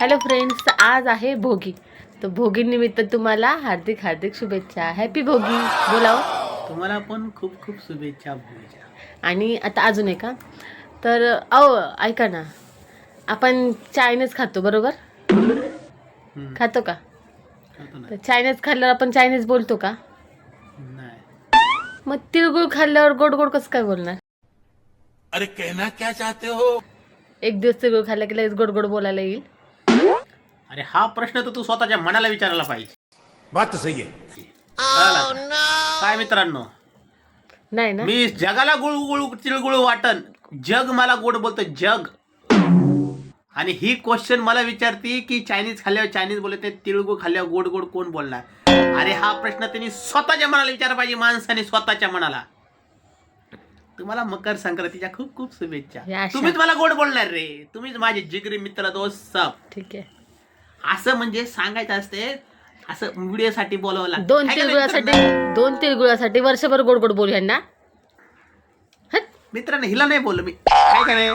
Hello friends, आज आहे भोगी. तर भोगी निमित्त तुम्हाला हार्दिक हार्दिक शुभेच्छा. हॅपी भोगी बोलाव. तुम्हाला पण खूप खूप शुभेच्छा भोगीच्या. आणि आता अजून एक तर अहो ऐका ना, आपण चायनीज खातो बरोबर? खातो का? खातो ना. तर चायनीज खाल्ल्यावर आपण चायनीज बोलतो का? नाही. मग तिळगुळ खाल्ल्यावर गोड गोड कसं काय बोलणार? अरे कहना क्या चाहते हो? एक दिवस तिळगुळ खाल्ला की लगेच गोड गोड बोलायला येईल? अरे हा प्रश्न तर तू स्वतःच्या मनाला विचारायला पाहिजे. बात तो सही है. कळलं का? काय मित्रांनो, नाही ना. मी जगाला गुळगुळ तिळगुळ वाटन, जग मला गोड बोलतं जग. आणि ही क्वेश्चन मला विचारती की चायनीज खाल्ल्यावर चायनीज बोलते, तिळगुळ खाल्ल्यावर गोड गोड कोण बोलणार? अरे हा प्रश्न त्यांनी स्वतःच्या मनाला विचारला पाहिजे, माणसाने स्वतःच्या मनाला. तुम्हाला मकर संक्रांतीच्या खूप खूप शुभेच्छा. या अशा- तुम्हीच मला गोड बोलणार रे, तुम्हीच माझे जिगरी मित्र दोस्त सब. ठीक आहे. असं म्हणजे सांगायचं असते, असं व्हिडिओसाठी बोलावं लागतं. दोन हाय का नाही तिळगुळासाठी वर्षभर गोड गोड बोल ह्यांना. मित्रांनो? हिला नाही बोललो मी, काय का नाही.